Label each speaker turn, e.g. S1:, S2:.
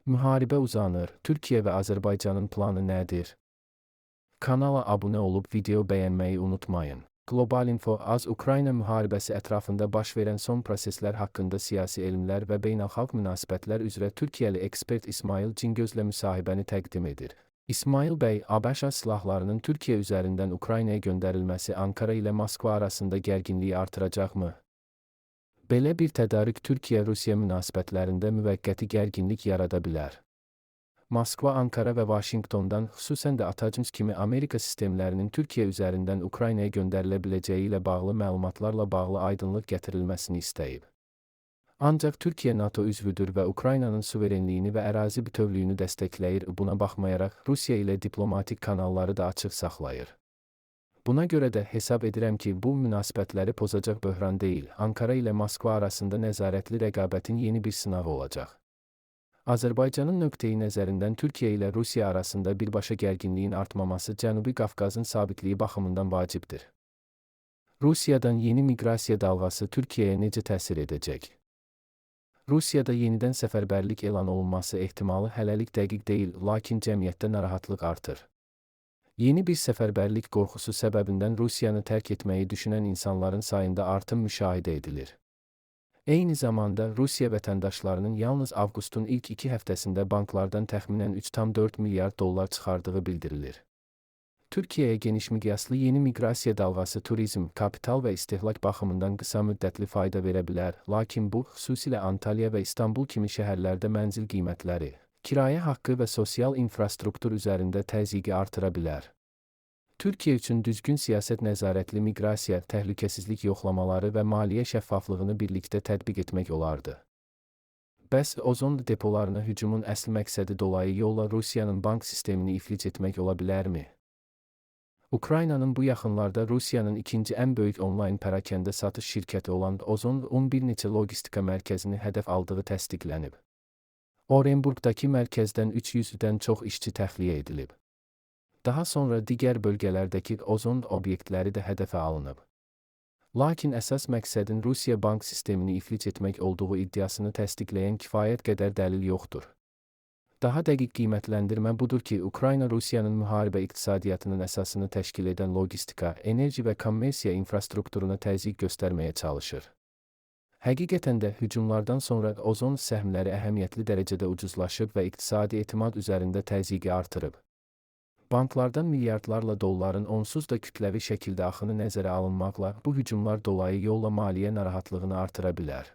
S1: Müharibə uzanır. Türkiyə və Azərbaycanın planı nədir? Kanala abunə olub video bəyənməyi unutmayın. Global Info Az-Ukrayna müharibəsi ətrafında baş verən son proseslər haqqında siyasi elmlər və beynəlxalq münasibətlər üzrə Türkiyəli ekspert İsmail Cingözlə müsahibəni təqdim edir. İsmail bəy, ABŞ silahlarının Türkiyə üzərindən Ukraynaya göndərilməsi Ankara ilə Moskva arasında gərginliyi artıracaqmı? Belə bir tədarük Türkiyə-Rusiya münasibətlərində müvəqqəti gərginlik yarada bilər. Moskva, Ankara və Vaşinqtondan, xüsusən də Atacms kimi Amerika sistemlərinin Türkiyə üzərindən Ukraynaya göndərilə biləcəyi ilə bağlı məlumatlarla bağlı aydınlıq gətirilməsini istəyib. Ancaq Türkiyə NATO üzvüdür və Ukraynanın suverenliyini və ərazi bütövlüyünü dəstəkləyir. Buna baxmayaraq, Rusiya ilə diplomatik kanalları da açıq saxlayır. Buna görə də hesab edirəm ki, bu münasibətləri pozacaq böhran deyil, Ankara ilə Moskva arasında nəzarətli rəqabətin yeni bir sınağı olacaq. Azərbaycanın nöqteyi nəzərindən Türkiyə ilə Rusiya arasında birbaşa gərginliyin artmaması Cənubi Qafqazın sabitliyi baxımından vacibdir. Rusiyadan yeni miqrasiya dalğası Türkiyəyə necə təsir edəcək? Rusiyada yenidən səfərbərlik elan olunması ehtimalı hələlik dəqiq deyil, lakin cəmiyyətdə narahatlıq artır. Yeni bir səfərbərlik qorxusu səbəbindən Rusiyanı tərk etməyi düşünən insanların sayında artım müşahidə edilir. Eyni zamanda Rusiya vətəndaşlarının yalnız avqustun ilk 2 həftəsində banklardan təxminən 3,4 milyard dollar çıxardığı bildirilir. Türkiyəyə geniş miqyaslı yeni miqrasiya dalğası turizm, kapital və istehlak baxımından qısa müddətli fayda verə bilər, lakin bu, xüsusilə Antalya və İstanbul kimi şəhərlərdə mənzil qiymətləri, kirayə haqqı və sosial infrastruktur üzərində təzyiqi artıra bilər. Türkiyə üçün düzgün siyasət nəzarətli miqrasiya, təhlükəsizlik yoxlamaları və maliyyə şəffaflığını birlikdə tətbiq etmək olardı. Bəs ozon depolarına hücumun əsl məqsədi dolayı yolla Rusiyanın bank sistemini iflic etmək ola bilərmi? Ukraynanın bu yaxınlarda Rusiyanın ikinci ən böyük onlayn pərakəndə satış şirkəti olan Ozon bir neçə logistika mərkəzini hədəf aldığı təsdiqlənib. Orenburqdakı mərkəzdən 300-dən çox işçi təxliyə edilib. Daha sonra digər bölgələrdəki Ozon obyektləri də hədəfə alınıb. Lakin əsas məqsədin Rusiya bank sistemini iflic etmək olduğu iddiasını təsdiqləyən kifayət qədər dəlil yoxdur. Daha dəqiq qiymətləndirmə budur ki, Ukrayna Rusiyanın müharibə iqtisadiyyatının əsasını təşkil edən logistika, enerji və kommersiya infrastrukturuna təzyiq göstərməyə çalışır. Həqiqətən də hücumlardan sonra Ozon səhmləri əhəmiyyətli dərəcədə ucuzlaşıb və iqtisadi etimad üzərində təzyiqi artırıb. Banklardan milyardlarla dolların onsuz da kütləvi şəkildə axını nəzərə alınmaqla bu hücumlar dolayı yolla maliyyə narahatlığını artıra bilər.